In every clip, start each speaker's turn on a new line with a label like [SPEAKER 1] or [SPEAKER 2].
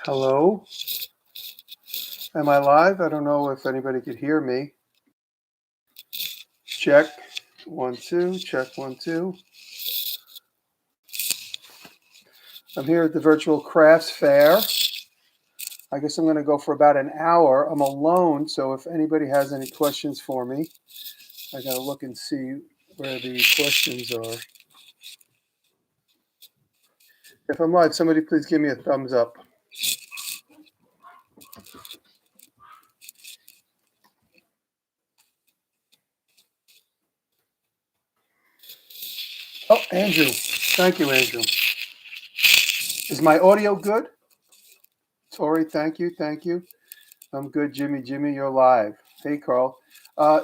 [SPEAKER 1] Hello? Am I live? I don't know if anybody could hear me. Check. 1, 2. Check. 1, 2. I'm here at the Virtual Crafts Fair. I guess I'm going to go for about an hour. I'm alone, so if anybody has any questions for me, I got to look and see where the questions are. If I'm live, somebody please give me a thumbs up. Oh, Andrew. Thank you, Andrew. Is my audio good? Tori, thank you. Thank you. I'm good, Jimmy. Jimmy, you're live. Hey, Carl.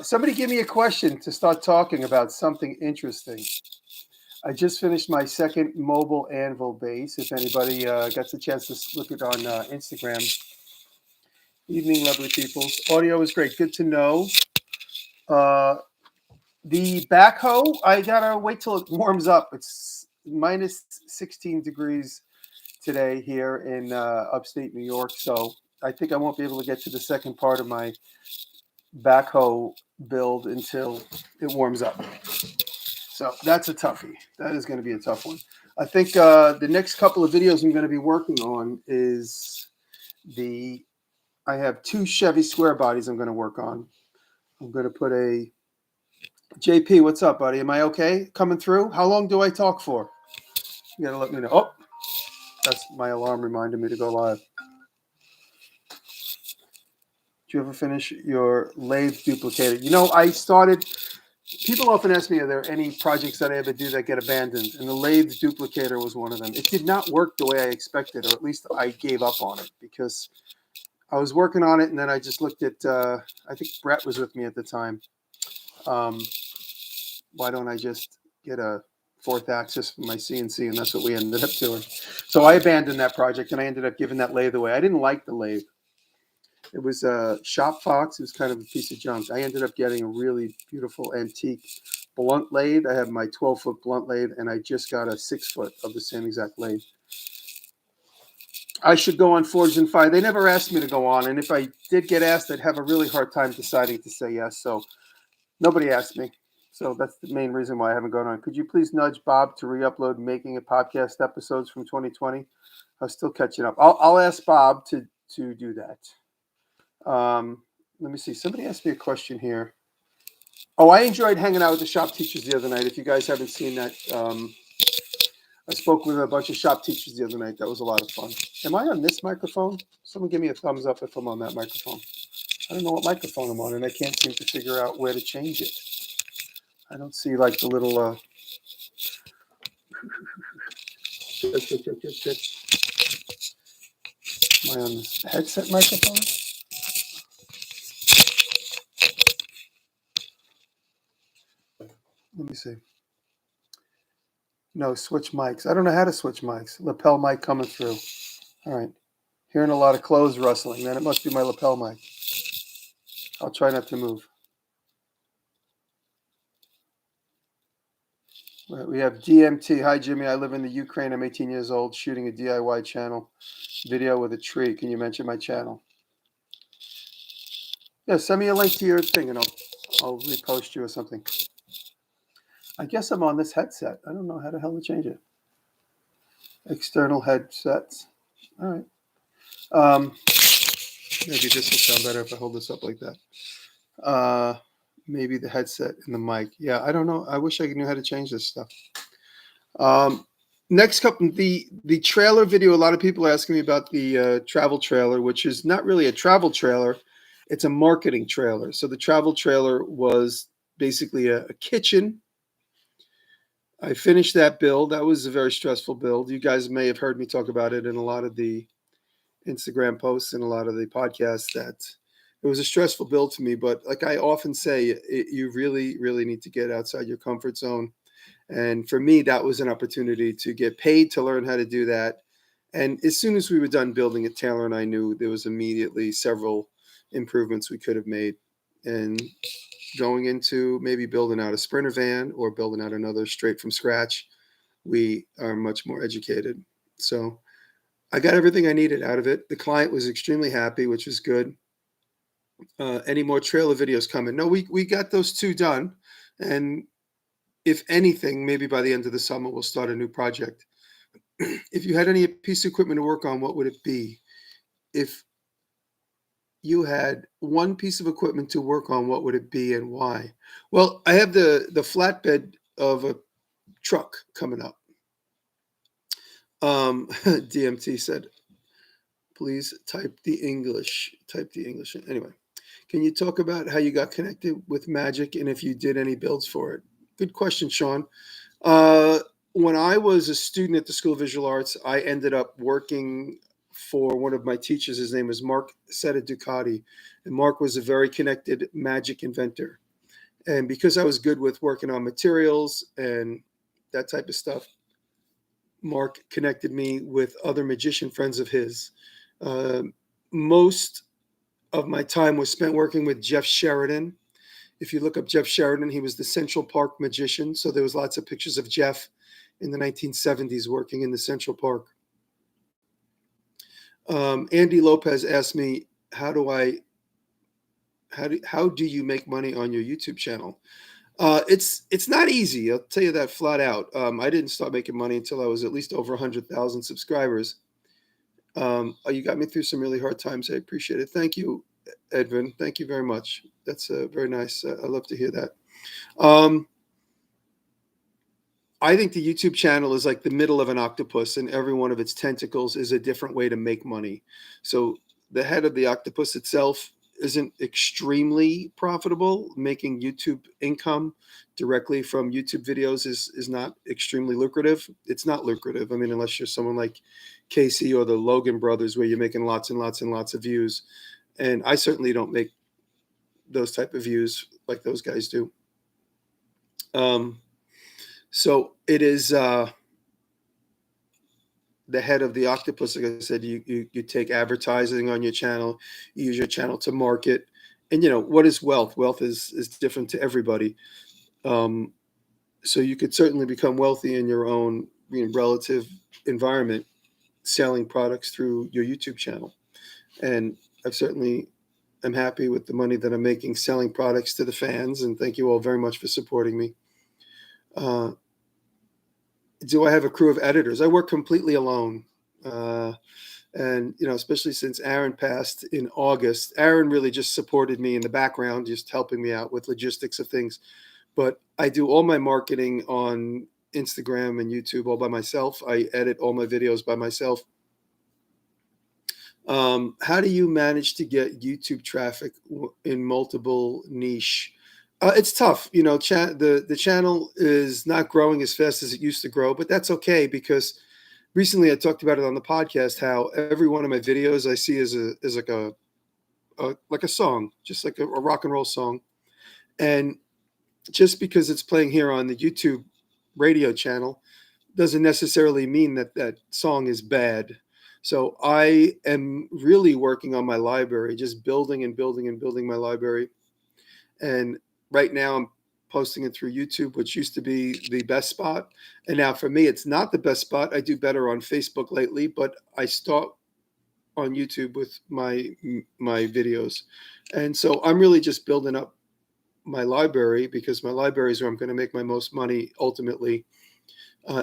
[SPEAKER 1] Somebody give me a question to start talking about something interesting. I just finished my second mobile anvil base. If anybody gets a chance to look it on Instagram. Evening, lovely people. Audio is great. Good to know. The backhoe, I gotta wait till it warms up. It's minus 16 degrees today here in upstate New York, so I think I won't be able to get to the second part of my backhoe build until it warms up. So that's a toughie. That is going to be a tough one. I think the next couple of videos I'm going to be working on is I have 2 Chevy square bodies I'm going to work on. I'm going to put a JP, what's up, buddy? Am I okay coming through? How long do I talk for? You got to let me know. Oh, that's my alarm reminding me to go live. Did you ever finish your lathe duplicator? You know, people often ask me, are there any projects that I ever do that get abandoned? And the lathe duplicator was one of them. It did not work the way I expected, or at least I gave up on it because I was working on it and then I just looked at, I think Brett was with me at the time. Why don't I just get a 4th axis for my CNC? And that's what we ended up doing. So I abandoned that project and I ended up giving that lathe away. I didn't like the lathe. It was a Shop Fox. It was kind of a piece of junk. I ended up getting a really beautiful antique blunt lathe. I have my 12-foot blunt lathe, and I just got a 6-foot of the same exact lathe. I should go on Forged and Fire. They never asked me to go on, and if I did get asked, I'd have a really hard time deciding to say yes. So nobody asked me. So that's the main reason why I haven't gone on. Could you please nudge Bob to re-upload Making a Podcast episodes from 2020? I'm still catching up. I'll ask Bob to do that. Let me see. Somebody asked me a question here. Oh, I enjoyed hanging out with the shop teachers the other night. If you guys haven't seen that, I spoke with a bunch of shop teachers the other night. That was a lot of fun. Am I on this microphone? Someone give me a thumbs up if I'm on that microphone. I don't know what microphone I'm on, and I can't seem to figure out where to change it. I don't see like the little. Am I on this headset microphone? Let me see. No, switch mics. I don't know how to switch mics. Lapel mic coming through. All right. Hearing a lot of clothes rustling. Then it must be my lapel mic. I'll try not to move. Right, we have GMT. Hi, Jimmy. I live in the Ukraine. I'm 18 years old, shooting a DIY channel video with a tree. Can you mention my channel? Yeah, send me a link to your thing, and I'll repost you or something. I guess I'm on this headset. I don't know how the hell to change it. External headsets. All right. Maybe this will sound better if I hold this up like that. Maybe the headset and the mic. Yeah, I don't know. I wish I knew how to change this stuff. Next couple, the trailer video. A lot of people are asking me about the travel trailer, which is not really a travel trailer. It's a marketing trailer. So the travel trailer was basically a kitchen. I finished that build. That was a very stressful build. You guys may have heard me talk about it in a lot of the Instagram posts and a lot of the podcasts that it was a stressful build to me. But like I often say, you really, really need to get outside your comfort zone. And for me, that was an opportunity to get paid to learn how to do that. And as soon as we were done building it, Taylor and I knew there was immediately several improvements we could have made. And going into maybe building out a Sprinter van or building out another straight from scratch, we are much more educated. So I got everything I needed out of it. The client was extremely happy, which was good. Any more trailer videos coming? No, we got those 2 done, and if anything, maybe by the end of the summer, we'll start a new project. If you had any piece of equipment to work on, what would it be? If you had one piece of equipment to work on, what would it be and why? Well, I have the flatbed of a truck coming up. DMT said, please type the English. Type the English. Anyway, can you talk about how you got connected with Magic and if you did any builds for it? Good question, Sean. Uh, when I was a student at the School of Visual Arts, I ended up working for one of my teachers. His name was Mark Setta Ducati, and Mark was a very connected magic inventor. And because I was good with working on materials and that type of stuff, Mark connected me with other magician friends of his. Uh, Most of my time was spent working with Jeff Sheridan. If you look up Jeff Sheridan, he was the Central Park magician. So there was lots of pictures of Jeff in the 1970s working in the Central Park. Andy Lopez asked me, how do you make money on your YouTube channel? It's not easy. I'll tell you that flat out. I didn't start making money until I was at least over 100,000 subscribers. You got me through some really hard times. I appreciate it. Thank you, Edvin. Thank you very much. That's very nice. I love to hear that. I think the YouTube channel is like the middle of an octopus, and every one of its tentacles is a different way to make money. So the head of the octopus itself isn't extremely profitable. Making YouTube income directly from YouTube videos is not extremely lucrative. It's not lucrative. I mean, unless you're someone like Casey or the Logan brothers, where you're making lots and lots and lots of views. And I certainly don't make those type of views like those guys do. So it is the head of the octopus. Like I said, you take advertising on your channel, you use your channel to market. And what is wealth? Wealth is different to everybody. So you could certainly become wealthy in your own relative environment, selling products through your YouTube channel. And I've certainly am happy with the money that I'm making selling products to the fans. And thank you all very much for supporting me. Do I have a crew of editors? I work completely alone. And, especially since Aaron passed in August, Aaron really just supported me in the background, just helping me out with logistics of things. But I do all my marketing on Instagram and YouTube all by myself. I edit all my videos by myself. How do you manage to get YouTube traffic in multiple niche? It's tough. The channel is not growing as fast as it used to grow, but that's okay because recently I talked about it on the podcast, how every one of my videos I see is like a song, just like a rock and roll song. And just because it's playing here on the YouTube radio channel doesn't necessarily mean that that song is bad. So I am really working on my library, just building and building and building my library. And right now I'm posting it through YouTube, which used to be the best spot. And now for me, it's not the best spot. I do better on Facebook lately, but I start on YouTube with my videos. And so I'm really just building up my library because my library is where I'm going to make my most money ultimately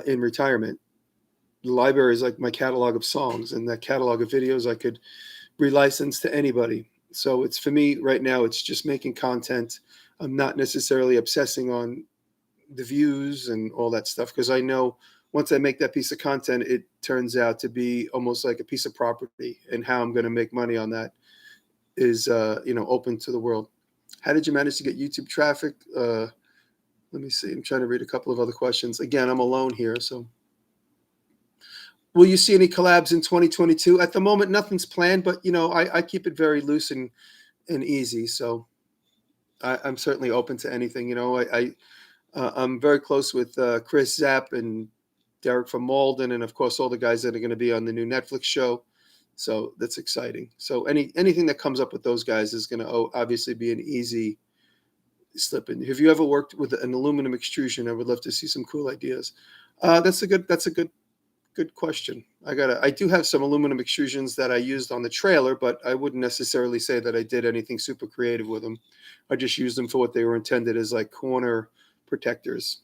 [SPEAKER 1] in retirement. The library is like my catalog of songs, and that catalog of videos I could relicense to anybody. So it's, for me right now, it's just making content. I'm not necessarily obsessing on the views and all that stuff because I know once I make that piece of content, it turns out to be almost like a piece of property, and how I'm going to make money on that is open to the world. How did you manage to get YouTube traffic? Let me see. I'm trying to read a couple of other questions. Again, I'm alone here, so. Will you see any collabs in 2022? At the moment, nothing's planned, but I keep it very loose and easy. So I'm certainly open to anything. I'm very close with Chris Zapp and Derek from Malden, and of course all the guys that are going to be on the new Netflix show. So that's exciting. So anything that comes up with those guys is going to obviously be an easy slip in. Have you ever worked with an aluminum extrusion? I would love to see some cool ideas. That's a good Good question. I do have some aluminum extrusions that I used on the trailer, but I wouldn't necessarily say that I did anything super creative with them. I just used them for what they were intended as, like corner protectors.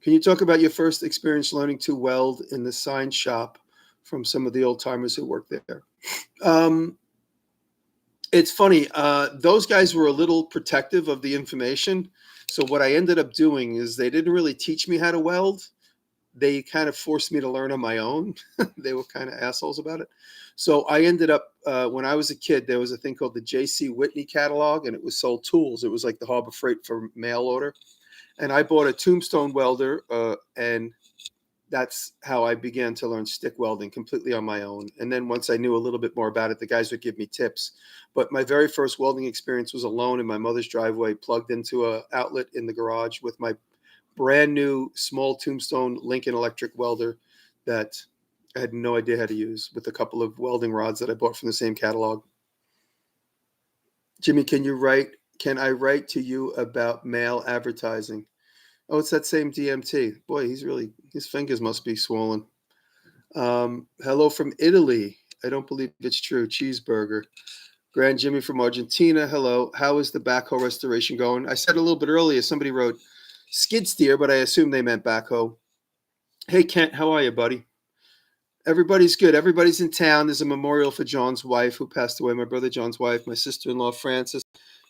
[SPEAKER 1] Can you talk about your first experience learning to weld in the sign shop from some of the old timers who worked there? Um, it's funny. Those guys were a little protective of the information. So what I ended up doing is they didn't really teach me how to weld. They kind of forced me to learn on my own. They were kind of assholes about it. So I ended up, when I was a kid, there was a thing called the J.C. Whitney catalog, and it was sold tools. It was like the Harbor Freight for mail order. And I bought a tombstone welder, and that's how I began to learn stick welding completely on my own. And then once I knew a little bit more about it, the guys would give me tips. But my very first welding experience was alone in my mother's driveway, plugged into a outlet in the garage with my brand new small tombstone Lincoln electric welder that I had no idea how to use, with a couple of welding rods that I bought from the same catalog. Jimmy, can I write to you about mail advertising? Oh, it's that same DMT. Boy, his fingers must be swollen. Hello from Italy. I don't believe it's true. Cheeseburger. Grand Jimmy from Argentina. Hello. How is the backhoe restoration going? I said a little bit earlier, somebody wrote skid steer, but I assume they meant backhoe. Hey, Kent, how are you, buddy? Everybody's good. Everybody's in town. There's a memorial for John's wife who passed away. My brother John's wife, my sister-in-law Frances,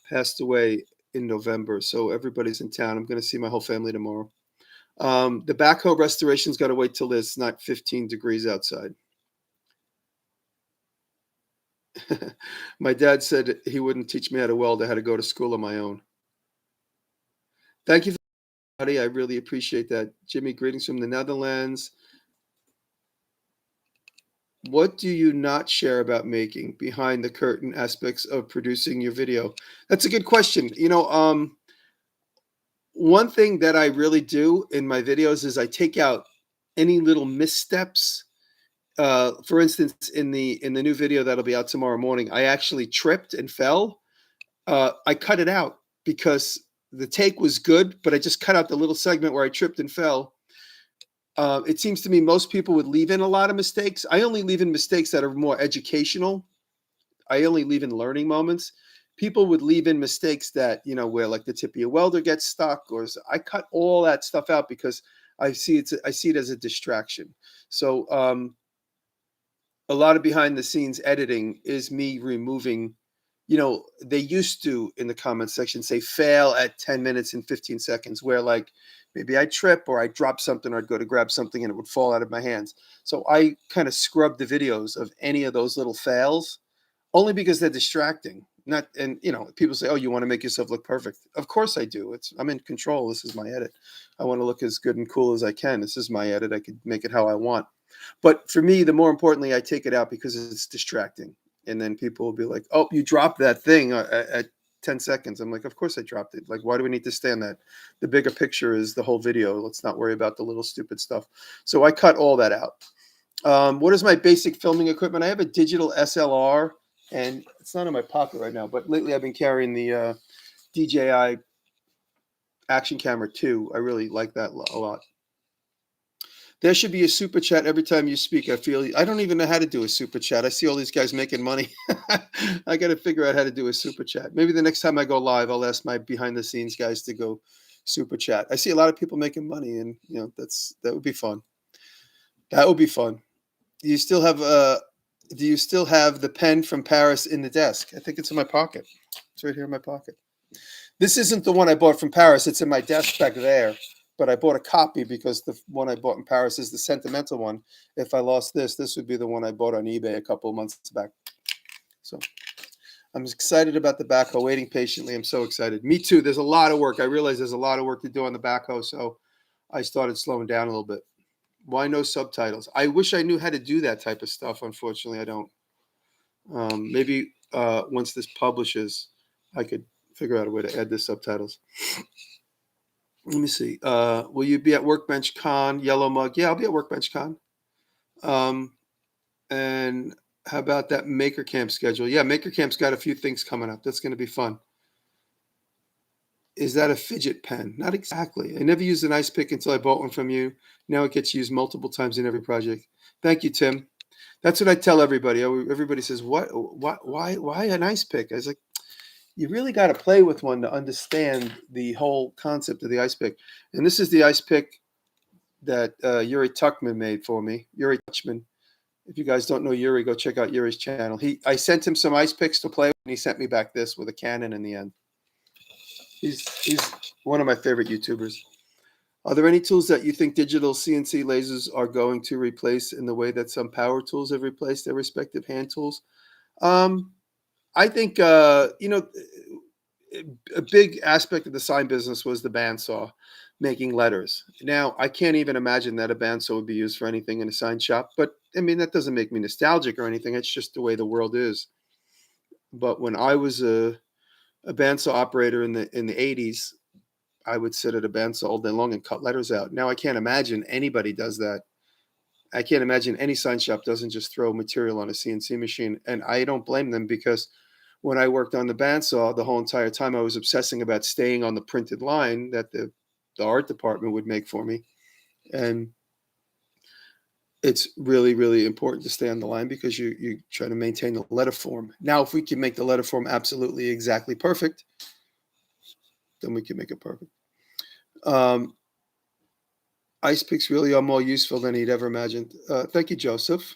[SPEAKER 1] passed away in November. So everybody's in town. I'm going to see my whole family tomorrow. The backhoe restoration's got to wait till it's not 15 degrees outside. My dad said he wouldn't teach me how to weld. I had to go to school on my own. Thank you, buddy. I really appreciate that. Jimmy, greetings from the Netherlands. What do you not share about making behind the curtain aspects of producing your video? That's a good question. One thing that I really do in my videos is I take out any little missteps. For instance, in the new video that'll be out tomorrow morning, I actually tripped and fell. I cut it out because the take was good, but I just cut out the little segment where I tripped and fell. It seems to me most people would leave in a lot of mistakes. I only leave in mistakes that are more educational. I only leave in learning moments. People would leave in mistakes that, where like the tip of your welder gets stuck, or I cut all that stuff out because I see it as a distraction. So a lot of behind the scenes editing is me removing, they used to in the comment section say fail at 10 minutes and 15 seconds, where like maybe I trip or I drop something or I'd go to grab something and it would fall out of my hands. So I kind of scrub the videos of any of those little fails, only because they're distracting. Not, and people say, "Oh, you want to make yourself look perfect." Of course I do. I'm in control. This is my edit. I want to look as good and cool as I can. This is my edit. I could make it how I want. But for me, the more importantly, I take it out because it's distracting. And then people will be like, "Oh, you dropped that thing at 10 seconds." I'm like, "Of course I dropped it. Like, why do we need to stand that? The bigger picture is the whole video. Let's not worry about the little stupid stuff." So I cut all that out. What is my basic filming equipment? I have a digital SLR, and it's not in my pocket right now, but lately I've been carrying the DJI Action Camera 2. I really like that a lot. There should be a super chat every time you speak. I don't even know how to do a super chat. I see all these guys making money. I got to figure out how to do a super chat. Maybe the next time I go live, I'll ask my behind the scenes guys to go super chat. I see a lot of people making money, and that would be fun. That would be fun. Do you still have the pen from Paris in the desk? I think it's in my pocket. It's right here in my pocket. This isn't the one I bought from Paris. It's in my desk back there. But I bought a copy because the one I bought in Paris is the sentimental one. If I lost this would be the one I bought on eBay a couple of months back. So I'm excited about the backhoe, waiting patiently. I'm so excited. Me too. There's a lot of work. I realize there's a lot of work to do on the backhoe, so I started slowing down a little bit. Why no subtitles? I wish I knew how to do that type of stuff. Unfortunately, I don't. Maybe once this publishes, I could figure out a way to add the subtitles. Let me see. Will you be at Workbench Con, Yellow Mug? Yeah, I'll be at Workbench Con. And how about that Maker Camp schedule? Yeah, Maker Camp's got a few things coming up. That's going to be fun. Is that a fidget pen? Not exactly. I never used an ice pick until I bought one from you. Now it gets used multiple times in every project. Thank you, Tim. That's what I tell everybody. Everybody says, why an ice pick?" I was like, you really got to play with one to understand the whole concept of the ice pick. And this is the ice pick that Yuri Tuckman made for me. Yuri Tuchman. If you guys don't know Yuri, go check out Yuri's channel. I sent him some ice picks to play with, and he sent me back this with a cannon in the end. He's one of my favorite YouTubers. Are there any tools that you think digital CNC lasers are going to replace in the way that some power tools have replaced their respective hand tools? I think a big aspect of the sign business was the bandsaw, making letters. Now I can't even imagine that a bandsaw would be used for anything in a sign shop. But I mean, that doesn't make me nostalgic or anything. It's just the way the world is. But when I was a bandsaw operator in the 80s, I would sit at a bandsaw all day long and cut letters out. Now I can't imagine anybody does that. I can't imagine any sign shop doesn't just throw material on a CNC machine. And I don't blame them, because when I worked on the bandsaw, the whole entire time I was obsessing about staying on the printed line that the art department would make for me. And it's really, really important to stay on the line, because you try to maintain the letter form. Now, if we can make the letter form absolutely exactly perfect, then we can make it perfect. Ice picks really are more useful than he'd ever imagined. Thank you, Joseph.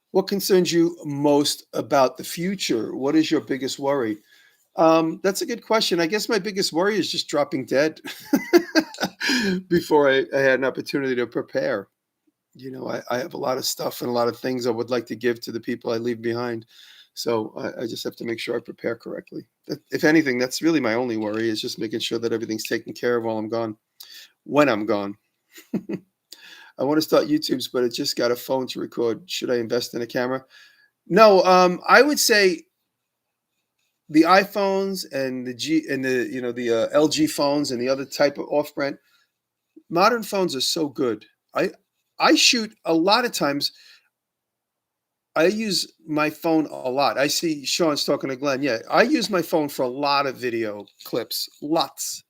[SPEAKER 1] What concerns you most about the future? What is your biggest worry? That's a good question. I guess my biggest worry is just dropping dead before I had an opportunity to prepare. I have a lot of stuff and a lot of things I would like to give to the people I leave behind. So I just have to make sure I prepare correctly. If anything, that's really my only worry, is just making sure that everything's taken care of while I'm gone, when I'm gone. I want to start YouTubes, but I just got a phone to record. Should I invest in a camera? No, I would say the iPhones and the LG phones and the other type of off-brand modern phones are so good. I shoot a lot of times. I use my phone a lot. I see Sean's talking to Glenn. Yeah, I use my phone for a lot of video clips, lots.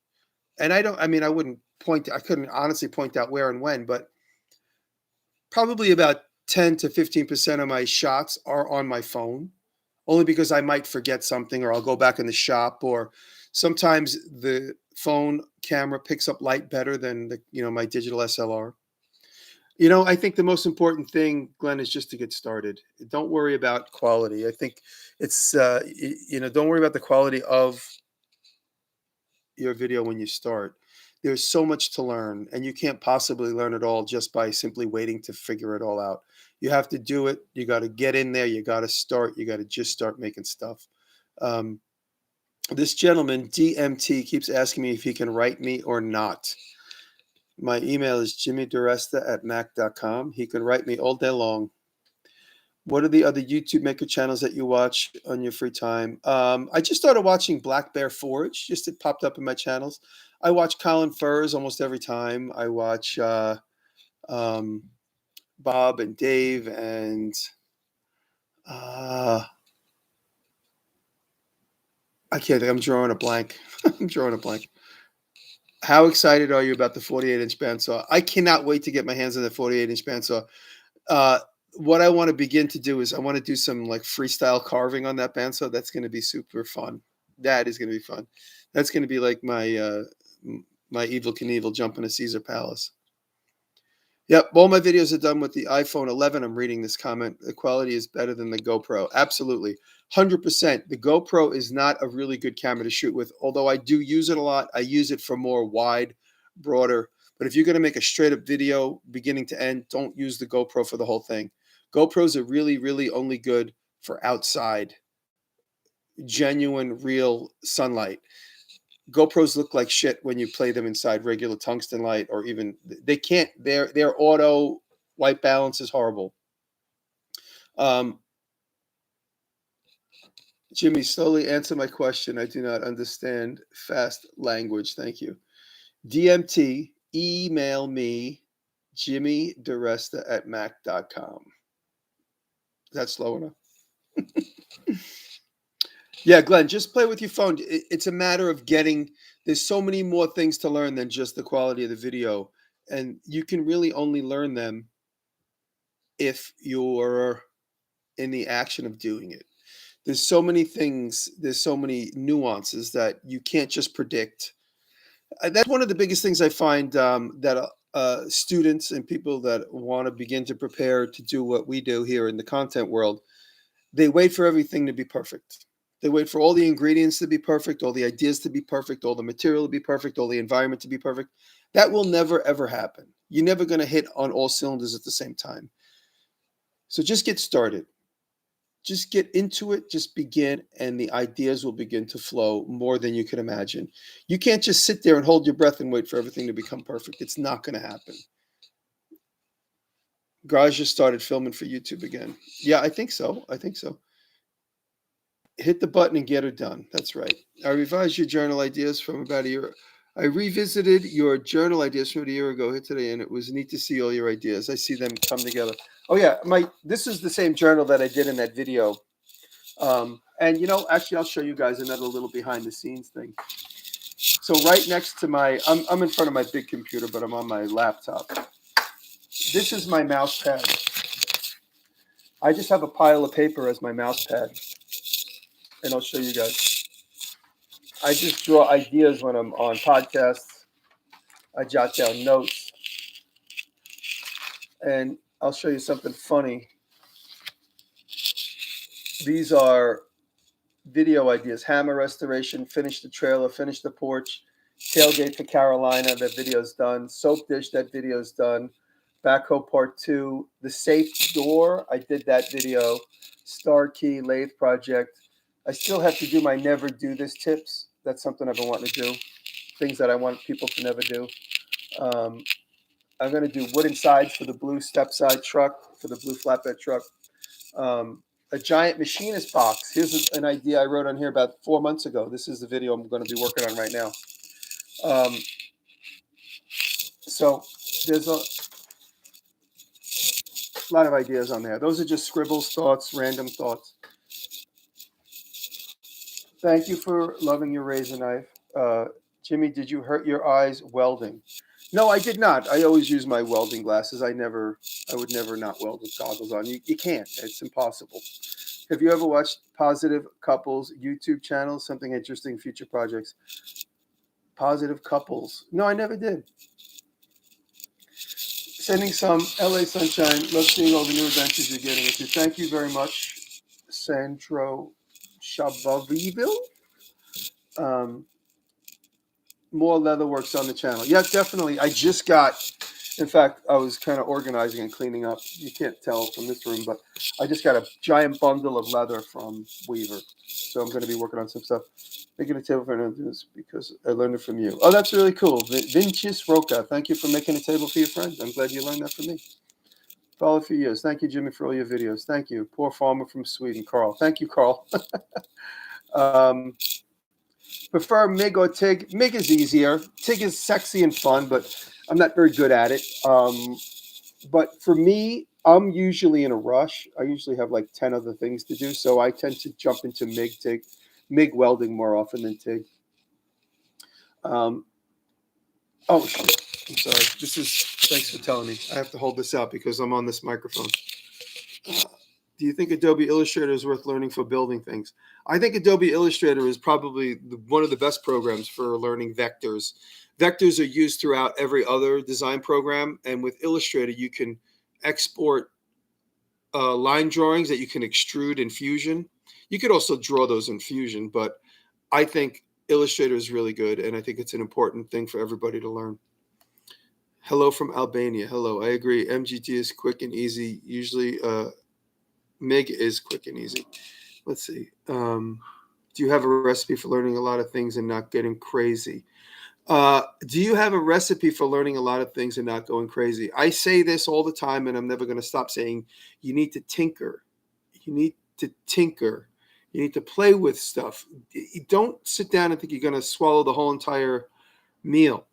[SPEAKER 1] And I couldn't honestly point out where and when, but probably about 10 to 15% of my shots are on my phone, only because I might forget something, or I'll go back in the shop, or sometimes the phone camera picks up light better than my digital SLR. I think the most important thing, Glenn, is just to get started. Don't worry about quality. I think it's, don't worry about the quality of your video when you start. There's so much to learn, and you can't possibly learn it all just by simply waiting to figure it all out. You have to do it. You got to get in there. You got to start. You got to just start making stuff. This gentleman, DMT, keeps asking me if he can write me or not. My email is jimmydiresta@mac.com. He can write me all day long. What are the other YouTube maker channels that you watch on your free time? I just started watching Black Bear Forge. It popped up in my channels. I watch Colin Furs almost every time. I watch Bob and Dave and I can't think. I'm drawing a blank. I'm drawing a blank. How excited are you about the 48-inch bandsaw? I cannot wait to get my hands on the 48-inch bandsaw. What I want to begin to do is I want to do some like freestyle carving on that bandsaw. That's going to be super fun. That is going to be fun. That's going to be like my my Evel Knievel jumping a Caesar Palace. Yep, all my videos are done with the iPhone 11. I'm reading this comment. The quality is better than the GoPro. Absolutely. 100%. The GoPro is not a really good camera to shoot with, although I do use it a lot. I use it for more wide, broader. But if you're going to make a straight up video beginning to end, don't use the GoPro for the whole thing. GoPros are really, really only good for outside, genuine, real sunlight. GoPros look like shit when you play them inside regular tungsten light, or even they can't. Their auto white balance is horrible. Jimmy, slowly answer my question. I do not understand fast language. Thank you. DMT, email me, jimmydiresta@mac.com. Is that slow enough? Yeah, Glenn, just play with your phone. It's a matter of getting There's so many more things to learn than just the quality of the video, and you can really only learn them if you're in the action of doing it. There's so many things, there's so many nuances that you can't just predict. That's one of the biggest things I find, that students and people that want to begin to prepare to do what we do here in the content world, they wait for everything to be perfect. They wait for all the ingredients to be perfect, all the ideas to be perfect, all the material to be perfect, all the environment to be perfect. That will never, ever happen. You're never going to hit on all cylinders at the same time. So just get started. Just get into it, just begin, and the ideas will begin to flow more than you can imagine. You can't just sit there and hold your breath and wait for everything to become perfect. It's not going to happen. Garage just started filming for YouTube again. Yeah, I think so. I think so. Hit the button and get it done. That's right. I revised your journal ideas from about a year. I revisited your journal ideas from a year ago here today, and it was neat to see all your ideas. I see them come together. Oh yeah, this is the same journal that I did in that video. And actually, I'll show you guys another little behind the scenes thing. So right next to I'm in front of my big computer, but I'm on my laptop. This is my mouse pad. I just have a pile of paper as my mouse pad, and I'll show you guys. I just draw ideas when I'm on podcasts. I jot down notes, and I'll show you something funny. These are video ideas: hammer restoration, finish the trailer, finish the porch, tailgate for Carolina, that video's done. Soap dish, that video's done. Backhoe part 2, the safe door, I did that video. Star key lathe project. I still have to do my never do this tips. That's something I've been wanting to do. Things that I want people to never do. I'm going to do wooden sides for the blue step side truck, for the blue flatbed truck. A giant machinist box. Here's an idea I wrote on here about 4 months ago. This is the video I'm going to be working on right now. So there's a lot of ideas on there. Those are just scribbles, thoughts, random thoughts. Thank you for loving your razor knife. Jimmy, did you hurt your eyes welding? No, I did not. I always use my welding glasses. I would never not weld with goggles on. You can't. It's impossible. Have you ever watched Positive Couples YouTube channel? Something interesting, future projects. Positive Couples. No, I never did. Sending some LA sunshine. Love seeing all the new adventures you're getting into. Thank you very much, Sandro Chabaviville. More Leatherworks on the channel. Yeah, definitely. In fact, I was kind of organizing and cleaning up. You can't tell from this room, but I just got a giant bundle of leather from Weaver. So I'm going to be working on some stuff. Making a table for this because I learned it from you. Oh, that's really cool. Vincis Roca, thank you for making a table for your friend. I'm glad you learned that from me. Follow for years. Thank you, Jimmy, for all your videos. Thank you. Poor farmer from Sweden, Carl. Thank you, Carl. Prefer MIG or TIG? MIG is easier. TIG is sexy and fun, but I'm not very good at it. But for me, I'm usually in a rush. I usually have like 10 other things to do, so I tend to jump into MIG welding more often than TIG. Oh, shit. I'm sorry. Thanks for telling me. I have to hold this out because I'm on this microphone. Do you think Adobe Illustrator is worth learning for building things? I think Adobe Illustrator is probably one of the best programs for learning vectors. Vectors are used throughout every other design program, and with Illustrator, you can export line drawings that you can extrude in Fusion. You could also draw those in Fusion, but I think Illustrator is really good, and I think it's an important thing for everybody to learn. Hello from Albania. Hello, I agree. MGT is quick and easy. Usually, MIG is quick and easy. Let's see. Do you have a recipe for learning a lot of things and not getting crazy? Do you have a recipe for learning a lot of things and not going crazy? I say this all the time, and I'm never going to stop saying, you need to tinker. You need to tinker. You need to play with stuff. You don't sit down and think you're going to swallow the whole entire meal.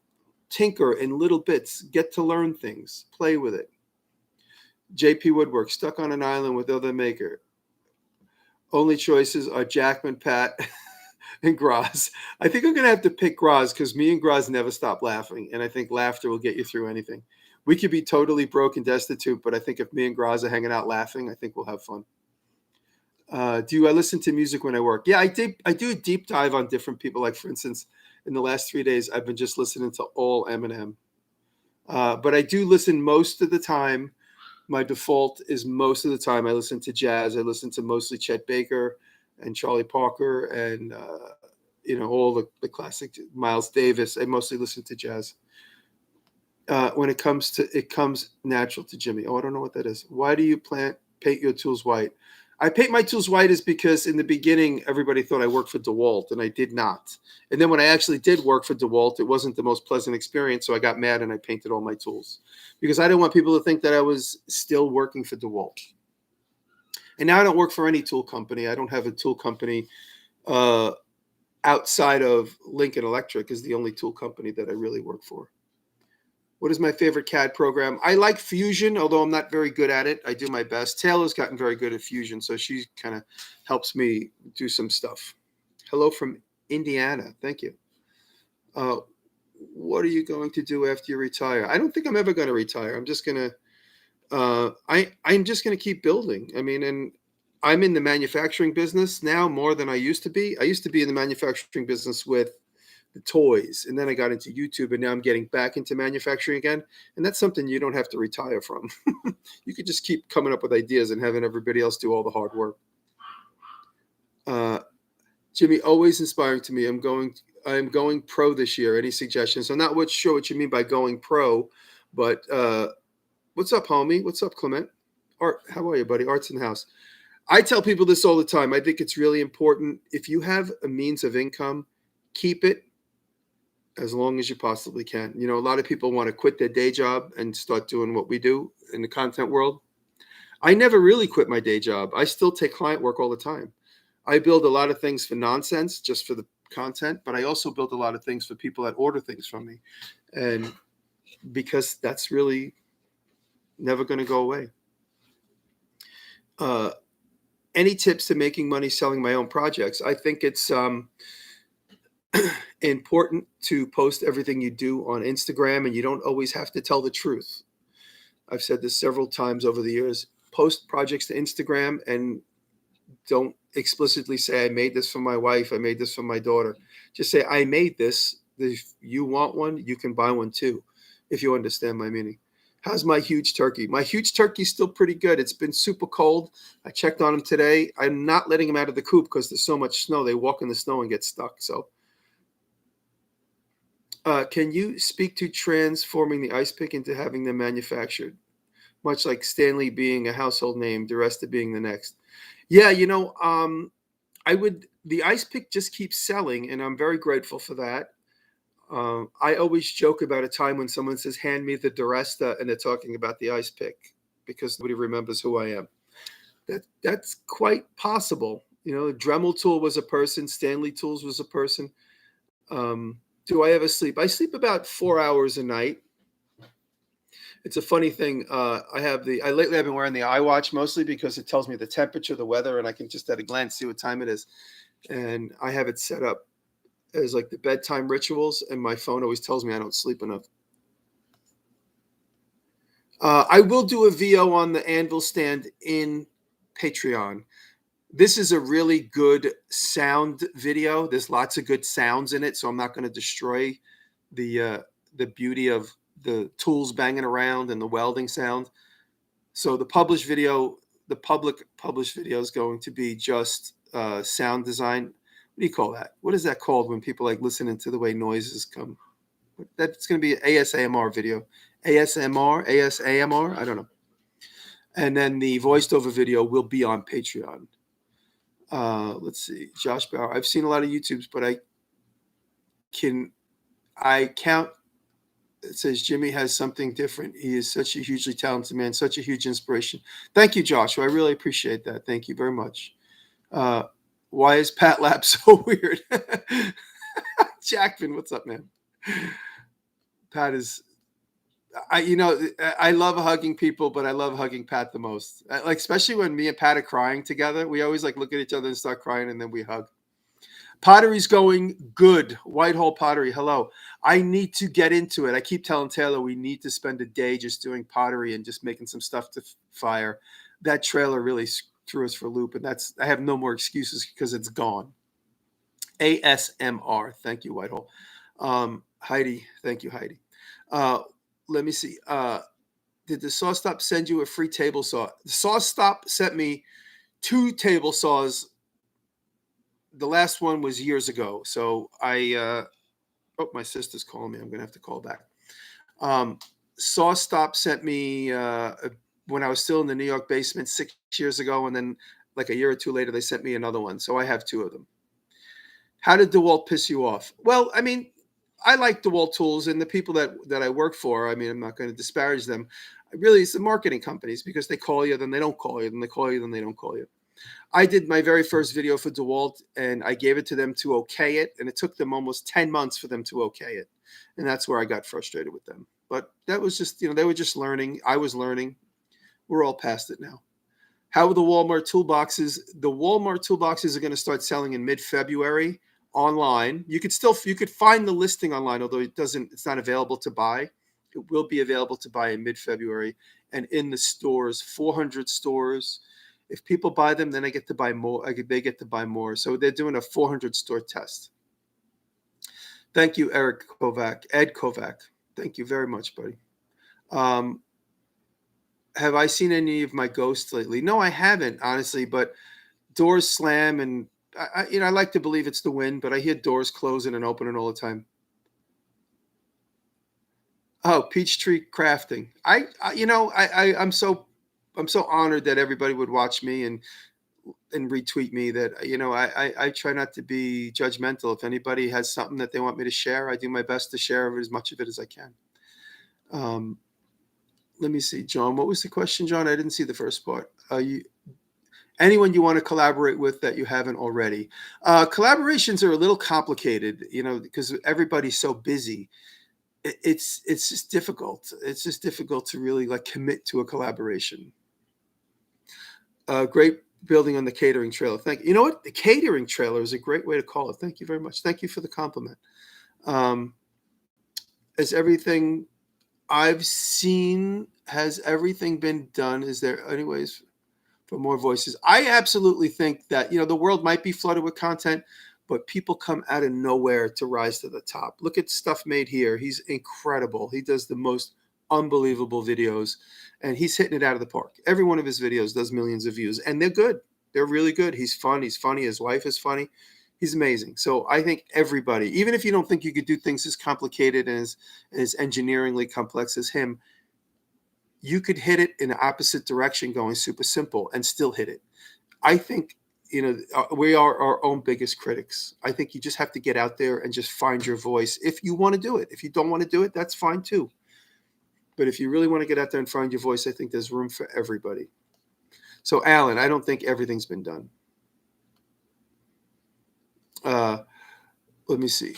[SPEAKER 1] Tinker in little bits. Get to learn things. Play with it. JP Woodwork, stuck on an island with other maker. Only choices are Jackman, Pat. and Graz. I think I'm gonna have to pick Graz because me and Graz never stop laughing, and I think laughter will get you through anything. We could be totally broke and destitute, but I think if me and Graz are hanging out laughing, I think we'll have fun. Do I listen to music when I work? Yeah, I did. I do a deep dive on different people. Like for instance, in the last 3 days, I've been just listening to all Eminem. But I do listen most of the time. My default is most of the time I listen to jazz. I listen to mostly Chet Baker and Charlie Parker and all the classic Miles Davis. I mostly listen to jazz. When it comes natural to Jimmy. Oh, I don't know what that is. Why do you paint your tools white? I paint my tools white is because in the beginning everybody thought I worked for DeWalt and I did not. And then when I actually did work for DeWalt, it wasn't the most pleasant experience, so I got mad and I painted all my tools because I didn't want people to think that I was still working for DeWalt. And now I don't work for any tool company. I don't have a tool company outside of Lincoln Electric is the only tool company that I really work for. What is my favorite CAD program? I like Fusion, although I'm not very good at it. I do my best. Taylor's gotten very good at Fusion, so she kind of helps me do some stuff. Hello from Indiana. Thank you. What are you going to do after you retire? I don't think I'm ever going to retire. I'm just going to I'm just going to keep building. I mean, and I'm in the manufacturing business now more than I used to be. I used to be in the manufacturing business with the toys, and then I got into YouTube, and now I'm getting back into manufacturing again. And that's something you don't have to retire from. You could just keep coming up with ideas and having everybody else do all the hard work. Jimmy, always inspiring to me. I'm going pro this year. Any suggestions? I'm not sure what you mean by going pro, but what's up, homie? What's up, Clement? Art, how are you, buddy? Art's in the house. I tell people this all the time. I think it's really important. If you have a means of income, keep it as long as you possibly can. A lot of people want to quit their day job and start doing what we do in the content world. I never really quit my day job. I still take client work all the time. I build a lot of things for nonsense, just for the content, but I also build a lot of things for people that order things from me. And because that's really never going to go away. Any tips to making money selling my own projects? I think it's important to post everything you do on Instagram, and you don't always have to tell the truth. I've said this several times over the years. Post projects to Instagram and don't explicitly say, I made this for my wife, I made this for my daughter. Just say, I made this. If you want one, you can buy one too, if you understand my meaning. How's my huge turkey? My huge turkey's still pretty good. It's been super cold. I checked on him today. I'm not letting him out of the coop because there's so much snow. They walk in the snow and get stuck. So can you speak to transforming the ice pick into having them manufactured? Much like Stanley being a household name, DiResta being the next. Yeah, the ice pick just keeps selling, and I'm very grateful for that. I always joke about a time when someone says, hand me the DiResta, and they're talking about the ice pick because nobody remembers who I am. That's quite possible. Dremel tool was a person. Stanley Tools was a person. Do I ever sleep? I sleep about 4 hours a night. It's a funny thing. Lately I've been wearing the iWatch mostly because it tells me the temperature, the weather, and I can just at a glance see what time it is. And I have it set up as like the bedtime rituals, and my phone always tells me I don't sleep enough. I will do a VO on the anvil stand in Patreon. This is a really good sound video. There's lots of good sounds in it, so I'm not going to destroy the beauty of the tools banging around and the welding sound. So the public published video is going to be just sound design. What do you call that? What is that called when people like listening to the way noises come? That's going to be an ASMR video. ASMR, I don't know. And then the voiced over video will be on Patreon. Let's see, Josh Bauer. I've seen a lot of YouTubes, but I count. It says Jimmy has something different. He is such a hugely talented man, such a huge inspiration. Thank you, Joshua. I really appreciate that. Thank you very much. Why is Pat Lap so weird? Jackman, what's up, man? Pat is, I love hugging people, but I love hugging Pat the most. Like, especially when me and Pat are crying together, we always like look at each other and start crying, and then we hug. Pottery's going good. Whitehall Pottery, hello. I need to get into it. I keep telling Taylor we need to spend a day just doing pottery and just making some stuff to fire. That trailer really threw us for a loop, and I have no more excuses because it's gone. ASMR. Thank you, Whitehall. Heidi. Thank you, Heidi. Let me see. Did the Saw Stop send you a free table saw? The Saw Stop sent me 2 table saws. The last one was years ago. So my sister's calling me. I'm going to have to call back. Saw Stop sent me when I was still in the New York basement 6 years ago. And then like a year or two later, they sent me another one. So I have 2 of them. How did DeWalt piss you off? Well, I mean, I like DeWalt tools, and the people that I work for, I mean, I'm not going to disparage them. Really, it's the marketing companies, because they call you, then they don't call you, then they call you, then they don't call you. I did my very first video for DeWalt, and I gave it to them to okay it, and it took them almost 10 months for them to okay it. And that's where I got frustrated with them. But that was just, they were just learning. I was learning. We're all past it now. How are the Walmart toolboxes? The Walmart toolboxes are going to start selling in mid-February online. You could find the listing online, although it's not available to buy. It will be available to buy in mid-February, and in the stores, 400 stores. If people buy them, then I get to buy more. They get to buy more. So they're doing a 400 store test. Thank you, Ed Kovac. Thank you very much, buddy. Have I seen any of my ghosts lately? No, I haven't, honestly, but doors slam, and I like to believe it's the wind, but I hear doors closing and opening all the time. Oh, Peachtree Crafting. I'm so honored that everybody would watch me and retweet me. That I try not to be judgmental. If anybody has something that they want me to share, I do my best to share as much of it as I can. Let me see, John. What was the question, John? I didn't see the first part. Anyone you want to collaborate with that you haven't already? Collaborations are a little complicated, because everybody's so busy. It's just difficult. It's just difficult to really commit to a collaboration. Great building on the catering trailer. Thank you. You know what? The catering trailer is a great way to call it. Thank you very much. Thank you for the compliment. Has everything I've seen, has everything been done? Is there anyways for more voices? I absolutely think that, the world might be flooded with content, but people come out of nowhere to rise to the top. Look at Stuff Made Here. He's incredible. He does the most unbelievable videos, and he's hitting it out of the park. Every one of his videos does millions of views, and they're good. They're really good. He's fun. He's funny. His wife is funny. He's amazing. So I think everybody, even if you don't think you could do things as complicated and as engineeringly complex as him, you could hit it in the opposite direction, going super simple, and still hit it. I think, we are our own biggest critics. I think you just have to get out there and just find your voice if you want to do it. If you don't want to do it, that's fine too. But if you really want to get out there and find your voice, I think there's room for everybody. So, Alan, I don't think everything's been done. Let me see.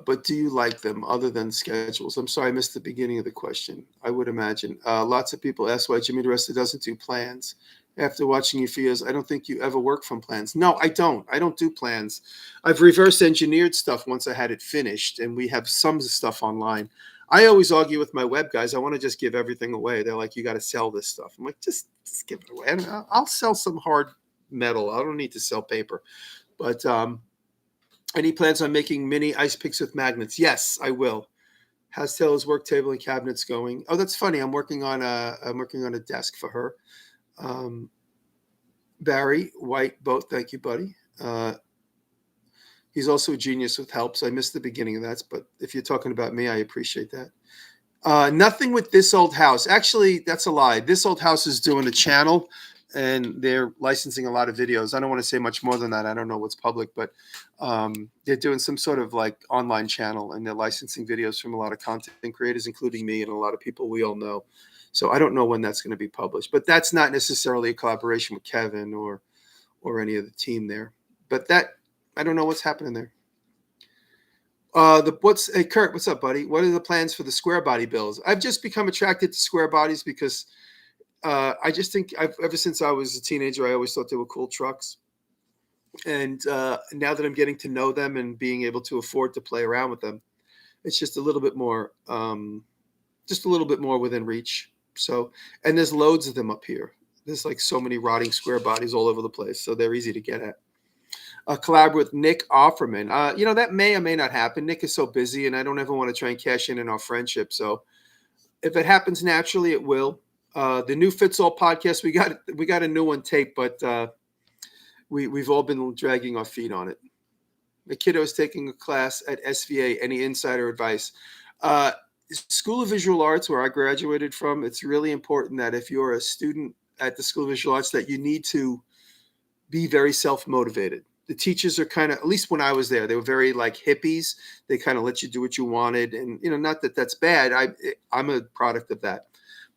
[SPEAKER 1] But do you like them other than schedules? I'm sorry, I missed the beginning of the question. I would imagine. Lots of people ask why Jimmy DiResta doesn't do plans. After watching you for years, I don't think you ever work from plans. No, I don't. I don't do plans. I've reverse engineered stuff once I had it finished, and we have some stuff online. I always argue with my web guys. I want to just give everything away. They're like, you got to sell this stuff. I'm like, just give it away. And I'll sell some hard metal. I don't need to sell paper. But any plans on making mini ice picks with magnets? Yes, I will. How's Taylor's work table and cabinets going? Oh, that's funny. I'm working on a desk for her. Barry White, both. Thank you, buddy. He's also a genius with help. So I missed the beginning of that, but if you're talking about me, I appreciate that. Nothing with This Old House. Actually, that's a lie. This Old House is doing a channel, and they're licensing a lot of videos. I don't want to say much more than that. I don't know what's public, but they're doing some sort of online channel, and they're licensing videos from a lot of content creators, including me and a lot of people we all know. So I don't know when that's going to be published, but that's not necessarily a collaboration with Kevin or any of the team there. But I don't know what's happening there. Hey Kurt, what's up, buddy? What are the plans for the square body builds? I've just become attracted to square bodies because I just think ever since I was a teenager, I always thought they were cool trucks. And now that I'm getting to know them and being able to afford to play around with them, it's just a little bit more within reach. So, and there's loads of them up here. There's like so many rotting square bodies all over the place, so they're easy to get at. Collab with Nick Offerman. That may or may not happen. Nick is so busy, and I don't ever want to try and cash in our friendship. So if it happens naturally, it will. The new Fits All podcast, we got a new one taped, but we've all been dragging our feet on it. My kiddo is taking a class at SVA. Any insider advice? Uh, School of Visual Arts, where I graduated from, it's really important that if you're a student at the School of Visual Arts, that you need to be very self-motivated. The teachers are kind of, at least when I was there, they were very like hippies. They kind of let you do what you wanted, and not that that's bad. I'm a product of that,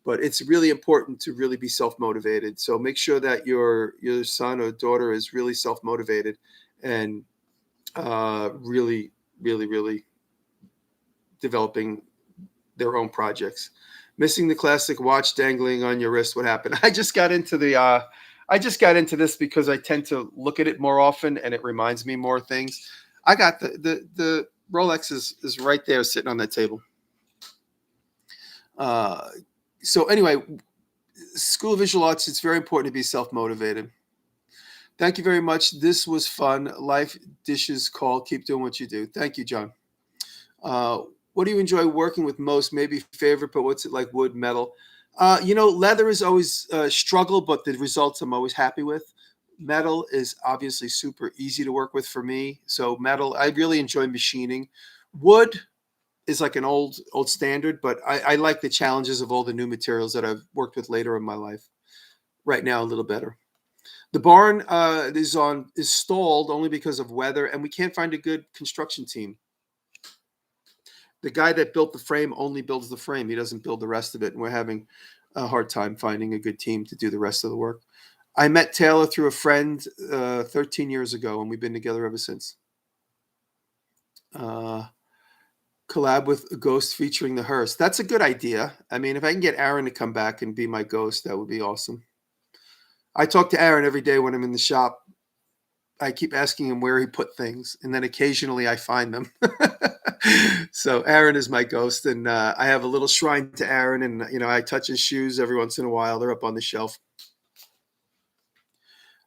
[SPEAKER 1] but it's really important to really be self-motivated. So make sure that your son or daughter is really self-motivated and really, really, really developing their own projects. Missing the classic watch dangling on your wrist. What happened? I just got into this because I tend to look at it more often and it reminds me more things. I got the Rolex is right there sitting on that table. Uh, so anyway, School of Visual Arts, it's very important to be self-motivated. Thank you very much. This was fun. Life dishes call. Keep doing what you do. Thank you, John. Uh, what do you enjoy working with most? Maybe favorite, but what's it like? Wood, metal? Leather is always a struggle, but the results I'm always happy with. Metal is obviously super easy to work with for me. So metal, I really enjoy machining. Wood is like an old standard, but I like the challenges of all the new materials that I've worked with later in my life. Right now, a little better. The barn is stalled only because of weather, and we can't find a good construction team. The guy that built the frame only builds the frame. He doesn't build the rest of it, and we're having a hard time finding a good team to do the rest of the work. I met Taylor through a friend 13 years ago, and we've been together ever since. Uh, Collab with a ghost featuring the hearse. That's a good idea. I mean, if I can get Aaron to come back and be my ghost, that would be awesome. I talk to Aaron every day when I'm in the shop. I keep asking him where he put things, and then occasionally I find them. So Aaron is my ghost, and I have a little shrine to Aaron, and I touch his shoes every once in a while. They're up on the shelf.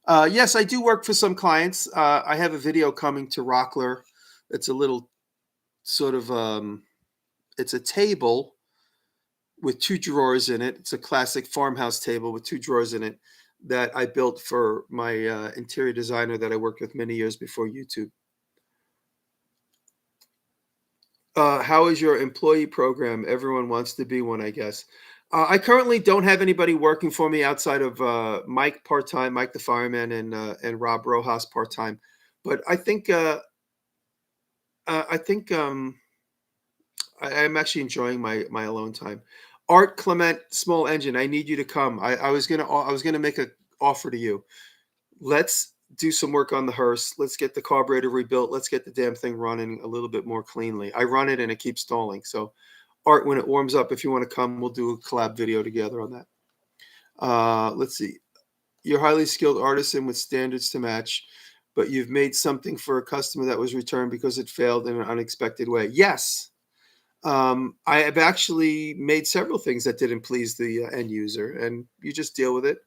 [SPEAKER 1] Yes, I do work for some clients. I have a video coming to Rockler. It's a little sort of it's a table with two drawers in it. It's a classic farmhouse table with two drawers in it that I built for my interior designer that I worked with many years before YouTube. How is your employee program? Everyone wants to be one, I guess. I currently don't have anybody working for me outside of Mike part time, Mike the fireman, and Rob Rojas part time. But I'm actually enjoying my alone time. Art Clement, small engine. I need you to come. I was gonna make a offer to you. Let's do some work on the hearse. Let's get the carburetor rebuilt. Let's get the damn thing running a little bit more cleanly. I run it and it keeps stalling. So, Art, when it warms up, if you want to come, we'll do a collab video together on that. Let's see. You're a highly skilled artisan with standards to match, but you've made something for a customer that was returned because it failed in an unexpected way. Yes. I have actually made several things that didn't please the end user, and you just deal with it.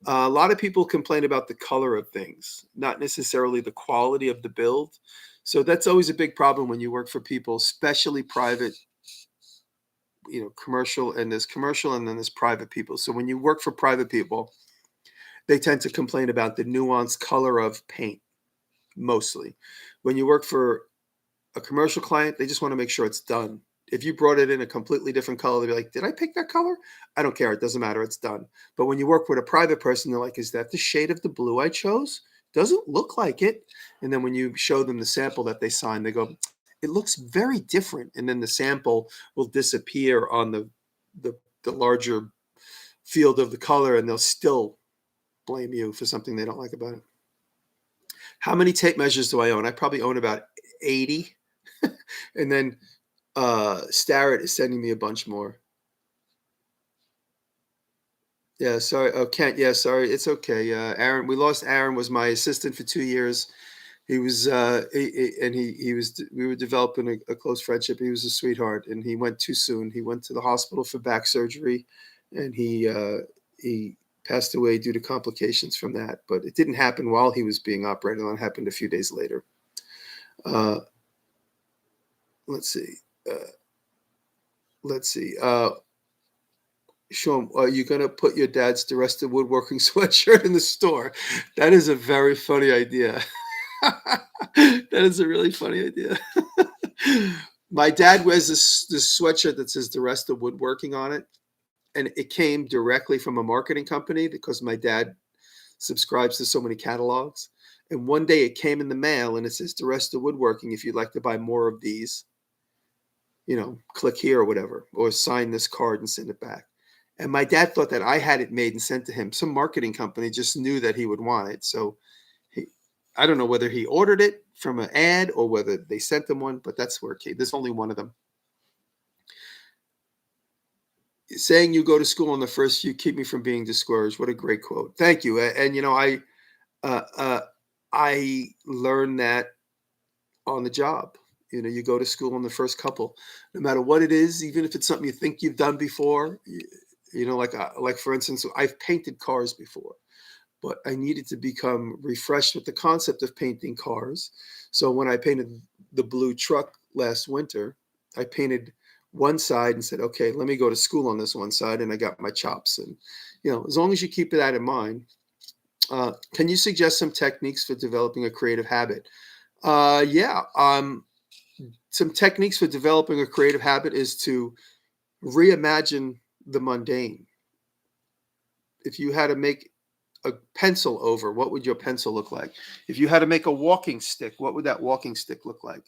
[SPEAKER 1] A lot of people complain about the color of things, not necessarily the quality of the build. So that's always a big problem when you work for people, especially private, commercial, and there's commercial and then there's private people. So when you work for private people, they tend to complain about the nuanced color of paint mostly. When you work for a commercial client, they just want to make sure it's done. If you brought it in a completely different color, they'd be like, did I pick that color? I don't care. It doesn't matter. It's done. But when you work with a private person, they're like, is that the shade of the blue I chose? Doesn't look like it. And then when you show them the sample that they signed, they go, it looks very different. And then the sample will disappear on the larger field of the color, and they'll still blame you for something they don't like about it. How many tape measures do I own? I probably own about 80. And then Starrett is sending me a bunch more. Yeah, sorry. Oh, Kent. Yeah, sorry. It's okay. Aaron, we lost Aaron. Was my assistant for 2 years. He was, and he was. We were developing a close friendship. He was a sweetheart, and he went too soon. He went to the hospital for back surgery, and he passed away due to complications from that. But it didn't happen while he was being operated on. It happened a few days later. Uh, let's see. Uh, let's see. Sean, are you going to put your dad's DiResta woodworking sweatshirt in the store? That is a very funny idea. That is a really funny idea. My dad wears this sweatshirt that says DiResta woodworking on it, and it came directly from a marketing company because my dad subscribes to so many catalogs. And one day it came in the mail and it says DiResta woodworking. If you'd like to buy more of these, click here or whatever, or sign this card and send it back. And my dad thought that I had it made and sent to him. Some marketing company just knew that he would want it. So I don't know whether he ordered it from an ad or whether they sent him one, but that's where it came. There's only one of them. Saying you go to school on the first few keep me from being discouraged. What a great quote. Thank you. And uh, uh, I learned that on the job. You go to school on the first couple, no matter what it is, even if it's something you think you've done before. Like for instance, I've painted cars before, but I needed to become refreshed with the concept of painting cars. So when I painted the blue truck last winter, I painted one side and said, okay, let me go to school on this one side, and I got my chops. And as long as you keep that in mind, can you suggest some techniques for developing a creative habit? Yeah. Some techniques for developing a creative habit is to reimagine the mundane. If you had to make a pencil over, what would your pencil look like? If you had to make a walking stick, what would that walking stick look like?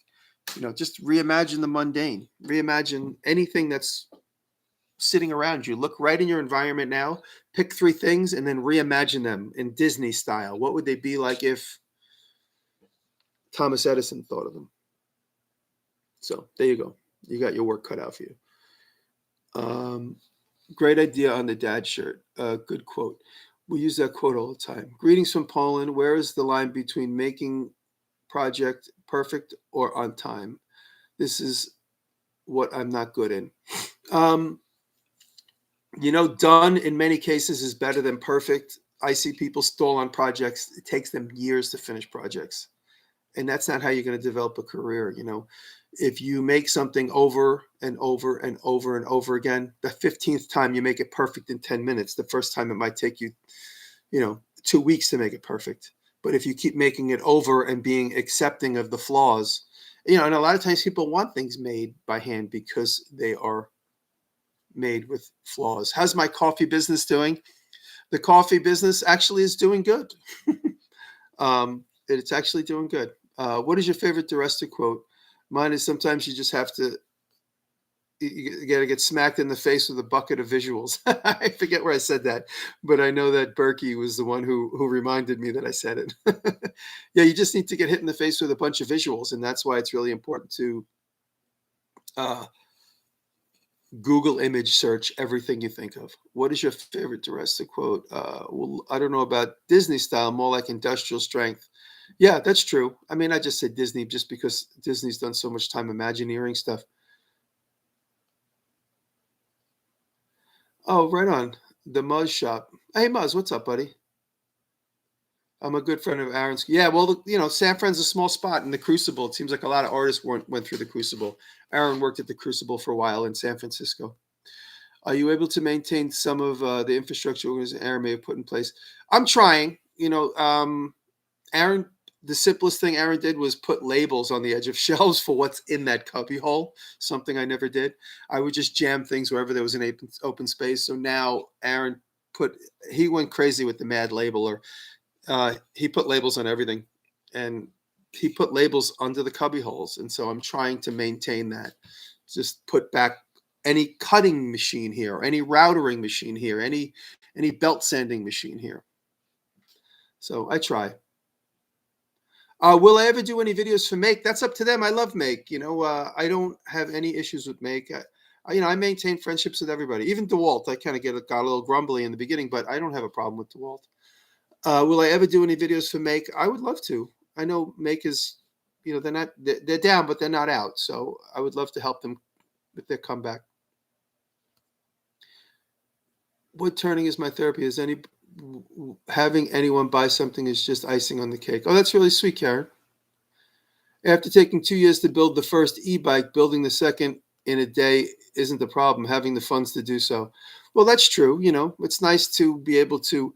[SPEAKER 1] Just reimagine the mundane. Reimagine anything that's sitting around you. Look right in your environment now, pick 3 things, and then reimagine them in Disney style. What would they be like if Thomas Edison thought of them? So there you go. You got your work cut out for you. Great idea on the dad shirt. Good quote. We use that quote all the time. Greetings from Poland. Where is the line between making project perfect or on time? This is what I'm not good in. Done in many cases is better than perfect. I see people stall on projects. It takes them years to finish projects. And that's not how you're going to develop a career. If you make something over and over and over and over again, the 15th time you make it perfect in 10 minutes. The first time it might take you, 2 weeks to make it perfect. But if you keep making it over and being accepting of the flaws, and a lot of times people want things made by hand because they are made with flaws. How's my coffee business doing? The coffee business actually is doing good. It's actually doing good. What is your favorite DiResta quote? Mine is sometimes you just have to, you got to get smacked in the face with a bucket of visuals. I forget where I said that, but I know that Berkey was the one who reminded me that I said it. Yeah, you just need to get hit in the face with a bunch of visuals, and that's why it's really important to Google image search everything you think of. What is your favorite DiResta quote? Well, I don't know about Disney style, more like industrial strength. Yeah, that's true. I mean, I just said Disney just because Disney's done so much time imagineering stuff. Oh, right on. The Muzz shop. Hey, Muzz, what's up, buddy? I'm a good friend of Aaron's. Yeah, well, San Fran's a small spot in the Crucible. It seems like a lot of artists went through the Crucible. Aaron worked at the Crucible for a while in San Francisco. Are you able to maintain some of the infrastructure Aaron may have put in place? I'm trying. Aaron, the simplest thing Aaron did was put labels on the edge of shelves for what's in that cubby hole, something I never did. I would just jam things wherever there was an open space. So now Aaron he went crazy with the Mad Labeler. He put labels on everything, and he put labels under the cubby holes. And so I'm trying to maintain that. Just put back any cutting machine here, any routering machine here, any belt sanding machine here. So I try. Will I ever do any videos for Make? That's up to them. I love Make. I don't have any issues with Make. I maintain friendships with everybody. Even DeWalt, I kind of got a little grumbly in the beginning, but I don't have a problem with DeWalt. Will I ever do any videos for Make? I would love to. I know Make is, they're down, but they're not out. So I would love to help them with their comeback. Wood turning is my therapy. Is having anyone buy something is just icing on the cake. Oh, that's really sweet, Karen. After taking 2 years to build the first e-bike, building the second in a day isn't the problem. Having the funds to do so. Well, that's true. It's nice to be able to.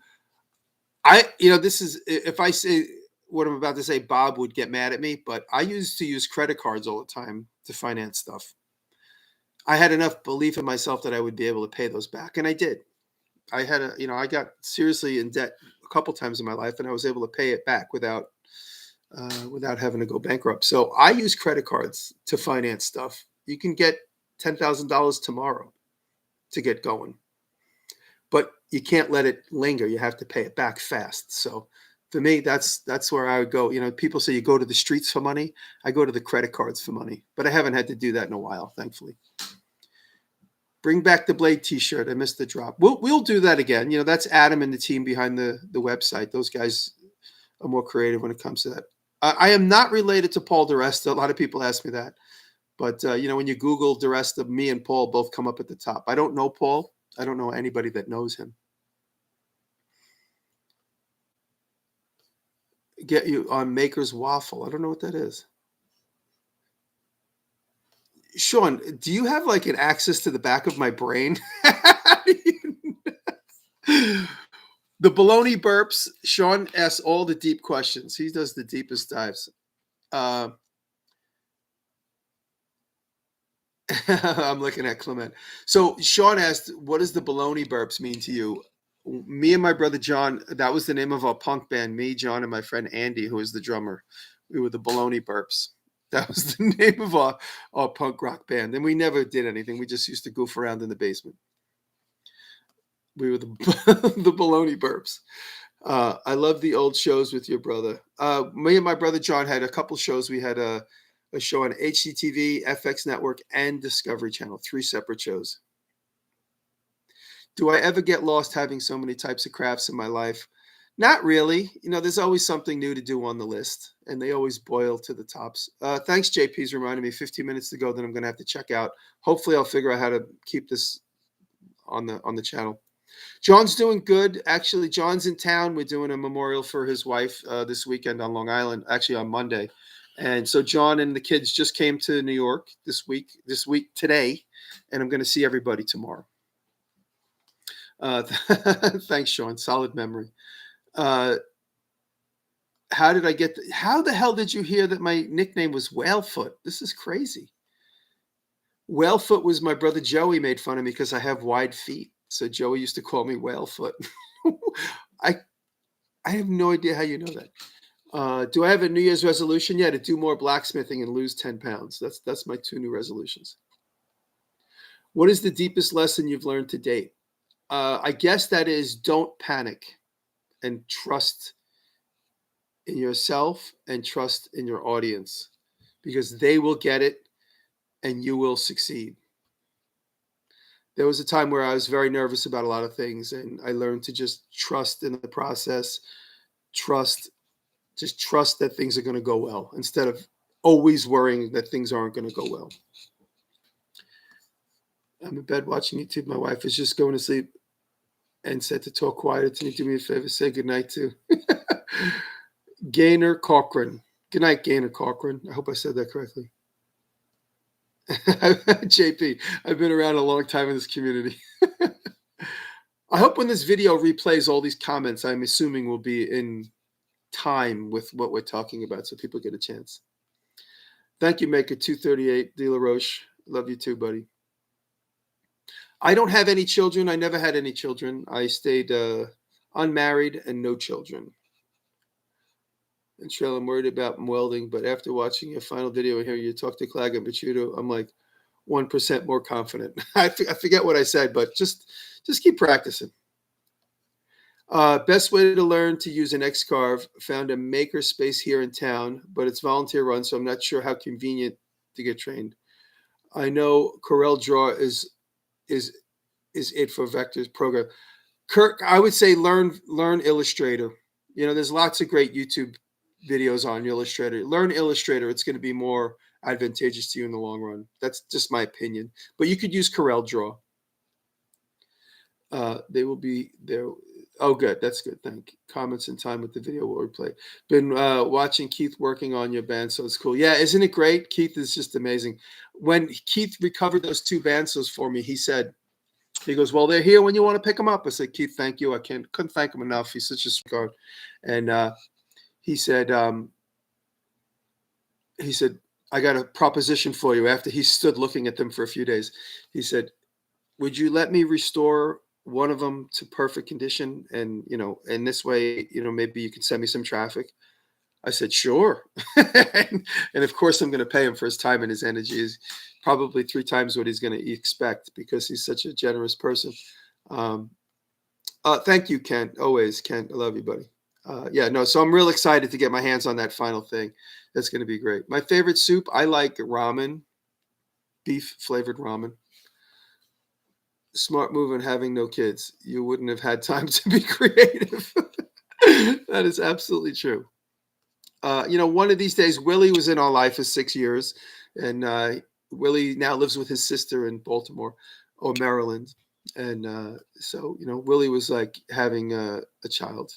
[SPEAKER 1] This is, if I say what I'm about to say, Bob would get mad at me, but I used to use credit cards all the time to finance stuff. I had enough belief in myself that I would be able to pay those back, and I did. I got seriously in debt a couple times in my life, and I was able to pay it back without having to go bankrupt. So I use credit cards to finance stuff. You can get $10,000 tomorrow to get going, but you can't let it linger. You have to pay it back fast. So for me, that's where I would go. People say you go to the streets for money. I go to the credit cards for money, but I haven't had to do that in a while, thankfully. Bring back the Blade T-shirt. I missed the drop. We'll do that again. That's Adam and the team behind the website. Those guys are more creative when it comes to that. I am not related to Paul DiResta. A lot of people ask me that, but when you Google DiResta, me and Paul both come up at the top. I don't know Paul. I don't know anybody that knows him. Get you on Maker's Waffle. I don't know what that is. Sean, do you have like an access to the back of my brain? The baloney burps. Sean asks all the deep questions. He does the deepest dives. I'm looking at Clement. So Sean asked, what does the baloney burps mean to you? Me and my brother John, that was the name of our punk band. Me, John, and my friend Andy, who is the drummer. We were the baloney burps. That was the name of our punk rock band. And we never did anything. We just used to goof around in the basement. We were the the baloney burps. I love the old shows with your brother. Me and my brother John had a couple shows. We had a show on HGTV, FX Network, and Discovery Channel. 3 separate shows. Do I ever get lost having so many types of crafts in my life? Not really. There's always something new to do on the list, and they always boil to the tops. Thanks, JP's reminding me 15 minutes to go that I'm going to have to check out. Hopefully I'll figure out how to keep this on the channel. John's doing good. Actually, John's in town. We're doing a memorial for his wife this weekend on Long Island, actually on Monday. And so John and the kids just came to New York this week today, and I'm going to see everybody tomorrow. Thanks, Sean. Solid memory. How the hell did you hear that my nickname was Whalefoot? This is crazy. Whalefoot was my brother Joey made fun of me because I have wide feet. So Joey used to call me Whalefoot. I have no idea how you know that. Do I have a New Year's resolution? Yeah, to do more blacksmithing and lose 10 pounds. That's my 2 new resolutions. What is the deepest lesson you've learned to date? I guess that is don't panic and trust in yourself and trust in your audience, because they will get it and you will succeed. There was a time where I was very nervous about a lot of things, and I learned to just trust in the process, trust that things are going to go well instead of always worrying that things aren't going to go well. I'm in bed watching YouTube. My wife is just going to sleep and said to talk quieter to me. Do me a favor, say goodnight to Gaynor Cochran. Good night, Gaynor Cochran. I hope I said that correctly. JP, I've been around a long time in this community. I hope when this video replays all these comments, I'm assuming will be in time with what we're talking about, so people get a chance. Thank you, Maker 238 De La Roche. Love you too, buddy. I don't have any children. I never had any children. I stayed unmarried and no children. And Trell, I'm worried about welding, but after watching your final video and hearing you talk to Clag and Pachuto, I'm like 1% more confident. I forget what I said, but just keep practicing. Best way to learn to use an X-Carve. Found a maker space here in town, but it's volunteer run, so I'm not sure how convenient to get trained. I know Corel Draw is is it for vectors program. Kirk, I would say learn Illustrator. There's lots of great YouTube videos on Illustrator. Learn Illustrator. It's going to be more advantageous to you in the long run. That's just my opinion. But you could use Corel Draw. They will be there. Oh, good. That's good. Thank you. Comments in time with the video will replay. Been watching Keith working on your band, so it's cool. Yeah, isn't it great? Keith is just amazing. When Keith recovered those 2 bandsaws for me, he goes, well, they're here when you want to pick them up. I said, Keith, thank you. I couldn't thank him enough. He's such a sweetheart. And he said, I got a proposition for you. After he stood looking at them for a few days, he said, would you let me restore one of them to perfect condition? And, in this way, maybe you can send me some traffic. I said, sure. and of course, I'm going to pay him for his time and his energy. Is probably 3 times what he's going to expect because he's such a generous person. Thank you, Kent. Always, Kent. I love you, buddy. So I'm real excited to get my hands on that final thing. That's going to be great. My favorite soup, I like ramen, beef flavored ramen. Smart move in having no kids. You wouldn't have had time to be creative. That is absolutely true. One of these days, Willie was in our life for 6 years, and Willie now lives with his sister in Baltimore or Maryland. And so, Willie was like having a child.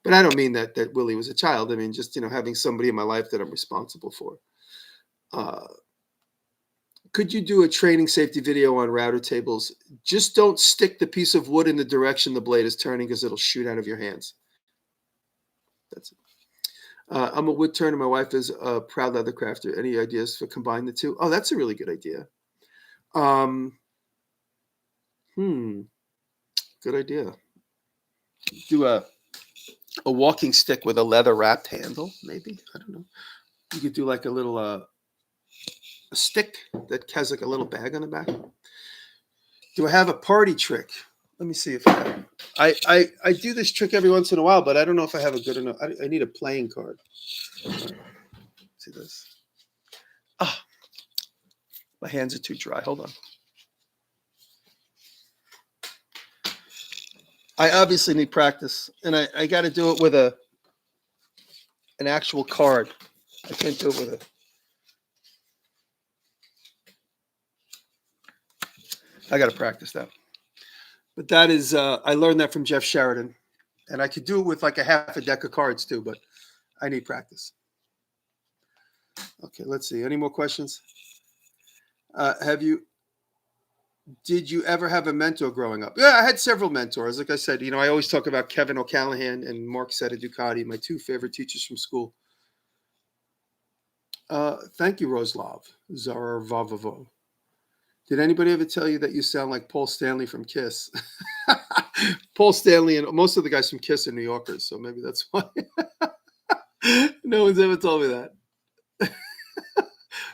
[SPEAKER 1] But I don't mean that Willie was a child. I mean, just, having somebody in my life that I'm responsible for. Could you do a training safety video on router tables? Just don't stick the piece of wood in the direction the blade is turning because it'll shoot out of your hands. That's it. I'm a wood turner. My wife is a proud leather crafter. Any ideas for combine the two? Oh, that's a really good idea. Good idea. Do a walking stick with a leather wrapped handle, maybe. I don't know. You could do like a little a stick that has like a little bag on the back. Do I have a party trick? Let me see if I do this trick every once in a while, but I don't know if I have a good enough. I need a playing card. See this? My hands are too dry. Hold on. I obviously need practice, and I got to do it with an actual card. I can't do it with a. I got to practice that. But that is, I learned that from Jeff Sheridan, and I could do it with like a half a deck of cards too, but I need practice. Okay, let's see. Any more questions? Did you ever have a mentor growing up? Yeah, I had several mentors. Like I said, I always talk about Kevin O'Callahan and Mark Setta Ducati, my 2 favorite teachers from school. Thank you, Roslav. Zaravavovo. Did anybody ever tell you that you sound like Paul Stanley from Kiss? Paul Stanley and most of the guys from Kiss are New Yorkers, so maybe that's why. No one's ever told me that.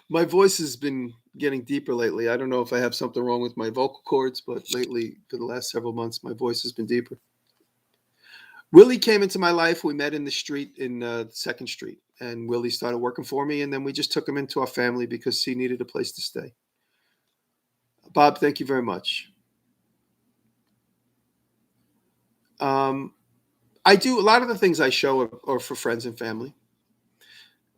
[SPEAKER 1] My voice has been getting deeper lately. I don't know if I have something wrong with my vocal cords, but lately, for the last several months, my voice has been deeper. Willie came into my life. We met in the street in 2nd Street, and Willie started working for me, and then we just took him into our family because he needed a place to stay. Bob, thank you very much. I do a lot of the things I show are for friends and family.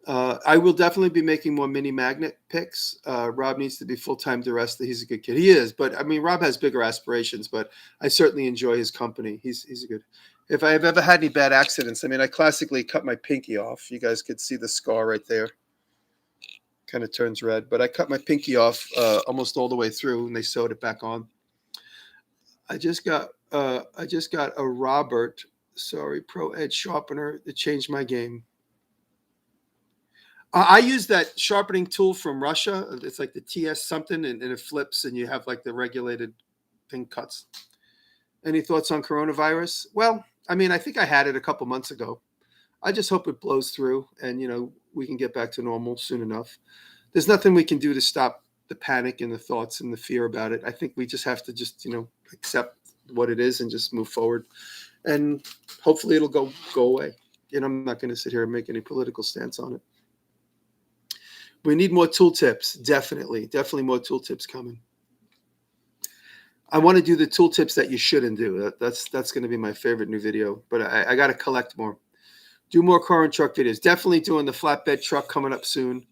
[SPEAKER 1] I will definitely be making more mini magnet picks. Rob needs to be full-time DiResta. He's a good kid. He is, but I mean, Rob has bigger aspirations, but I certainly enjoy his company. He's a good. If I've ever had any bad accidents, I mean, I classically cut my pinky off. You guys could see the scar right there. Kind of turns red, but I cut my pinky off almost all the way through, and they sewed it back on. I just got a Robert, Pro Edge sharpener that changed my game. I use that sharpening tool from Russia. It's like the TS something, and it flips, and you have like the regulated thing cuts. Any thoughts on coronavirus? Well, I mean, I think I had it a couple months ago. I just hope it blows through, and we can get back to normal soon enough. There's nothing we can do to stop the panic and the thoughts and the fear about it. I think we just have to accept what it is and just move forward, and hopefully it'll go away. I'm not going to sit here and make any political stance on it. We need more tool tips. Definitely more tool tips coming. I want to do the tool tips that you shouldn't do. That's going to be my favorite new video. But I got to collect more. Do more car and truck videos. Definitely doing the flatbed truck coming up soon.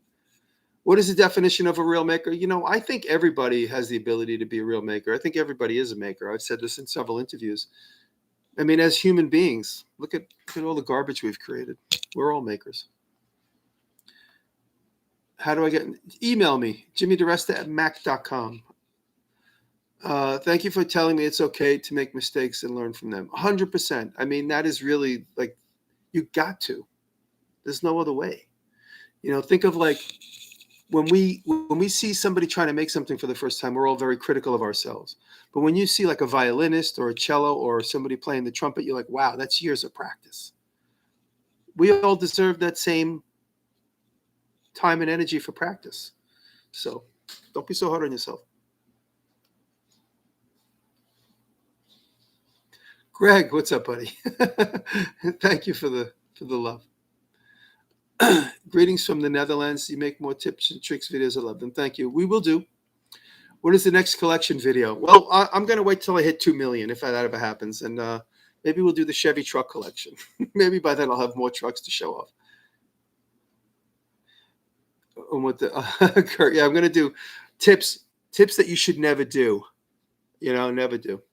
[SPEAKER 1] What is the definition of a real maker? I think everybody has the ability to be a real maker. I think everybody is a maker. I've said this in several interviews. I mean, as human beings, look at all the garbage we've created. We're all makers. How do I get? Email me, jimmydiresta@mac.com. Thank you for telling me it's okay to make mistakes and learn from them. 100%. I mean, that is really like, you got to. There's no other way. Think of like when we see somebody trying to make something for the first time, we're all very critical of ourselves. But when you see like a violinist or a cello or somebody playing the trumpet, you're like, wow, that's years of practice. We all deserve that same time and energy for practice. So don't be so hard on yourself. Greg, what's up, buddy? Thank you for the love. Greetings from the Netherlands. You make more tips and tricks videos. I love them. Thank you. We will do. What is the next collection video? Well, I'm going to wait till I hit 2 million if that ever happens. And maybe we'll do the Chevy truck collection. Maybe by then I'll have more trucks to show off. And what Kurt, yeah, I'm going to do tips that you should never do. Never do.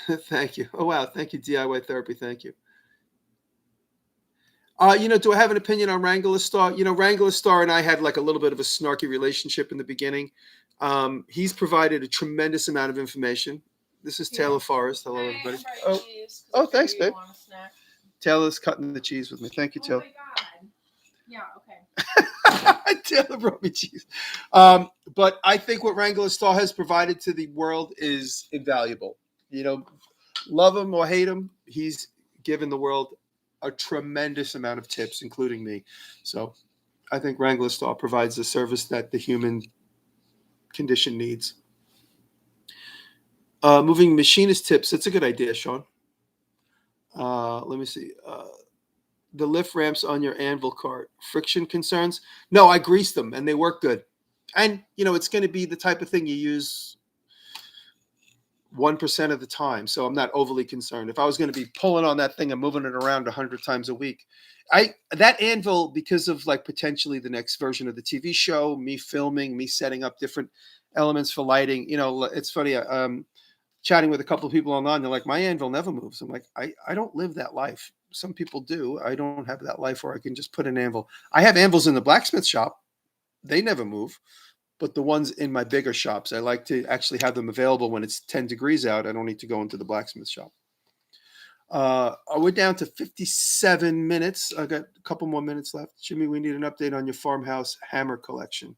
[SPEAKER 1] Thank you. Oh, wow. Thank you, DIY Therapy. Thank you. Do I have an opinion on Wrangler Star? Wrangler Star and I had like a little bit of a snarky relationship in the beginning. He's provided a tremendous amount of information. This is Taylor Forrest. Hello, everybody. Oh, thanks, babe. Taylor's cutting the cheese with me. Thank you, Taylor.
[SPEAKER 2] Oh, my God. Yeah, okay.
[SPEAKER 1] Taylor brought me cheese. But I think what Wrangler Star has provided to the world is invaluable. Love him or hate him, he's given the world a tremendous amount of tips, including me. So I think Wrangler Star provides the service that the human condition needs. Moving machinist tips. That's a good idea, Sean. Let me see. The lift ramps on your anvil cart. Friction concerns? No, I grease them and they work good. And, it's going to be the type of thing you use 1% of the time. So I'm not overly concerned. If I was going to be pulling on that thing and moving it around 100 times a week, that anvil, because of like potentially the next version of the TV show, me filming, me setting up different elements for lighting, it's funny. Chatting with a couple of people online, they're like, my anvil never moves. I'm like, I don't live that life. Some people do. I don't have that life where I can just put an anvil. I have anvils in the blacksmith shop. They never move. But the ones in my bigger shops, I like to actually have them available when it's 10 degrees out. I don't need to go into the blacksmith shop. We're down to 57 minutes. I got a couple more minutes left. Jimmy, we need an update on your farmhouse hammer collection.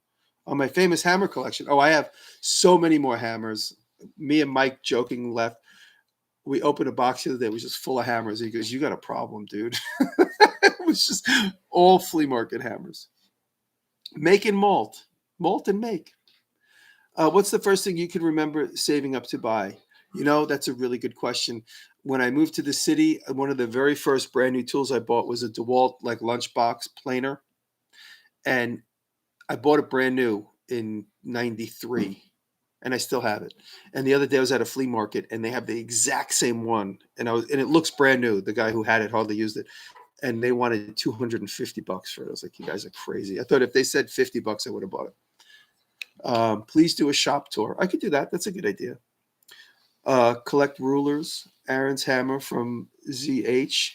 [SPEAKER 1] On my famous hammer collection. Oh, I have so many more hammers. Me and Mike joking left. We opened a box the other day. It was just full of hammers. He goes, you got a problem, dude. It was just all flea market hammers. Make and malt. Malt and make. What's the first thing you can remember saving up to buy? That's a really good question. When I moved to the city, one of the very first brand new tools I bought was a DeWalt like lunchbox planer. And I bought it brand new in 93 and I still have it. And the other day I was at a flea market and they have the exact same one. And it looks brand new. The guy who had it hardly used it. And they wanted $250 for it. I was like, you guys are crazy. I thought if they said $50, I would have bought it. Please do a shop tour. I could do that. That's a good idea. Collect rulers. Aaron's hammer from ZH.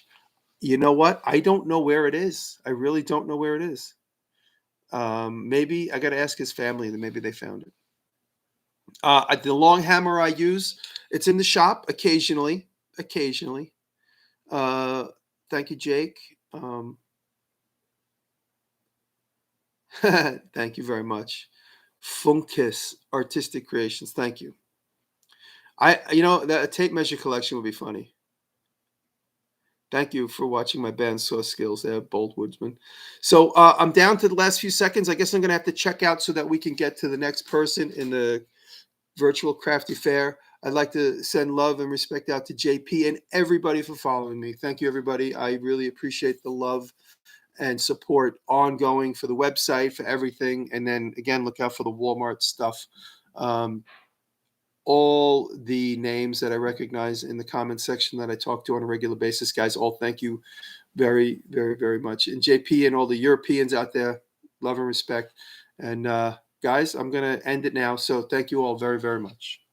[SPEAKER 1] You know what? I don't know where it is. I really don't know where it is. Maybe I got to ask his family. Then maybe they found it. The long hammer I use, it's in the shop occasionally. Thank you, Jake. Thank you very much. Funkus Artistic Creations. Thank you. That tape measure collection would be funny. Thank you for watching my bandsaw skills there, Bold Woodsman. So I'm down to the last few seconds. I guess I'm going to have to check out so that we can get to the next person in the virtual crafty fair. I'd like to send love and respect out to JP and everybody for following me. Thank you, everybody. I really appreciate the love and support ongoing for the website, for everything. And then again, look out for the Walmart stuff. All the names that I recognize in the comment section that I talk to on a regular basis, guys, all thank you very, very, very much. And JP and all the Europeans out there, love and respect. And guys, I'm going to end it now. So thank you all very, very much.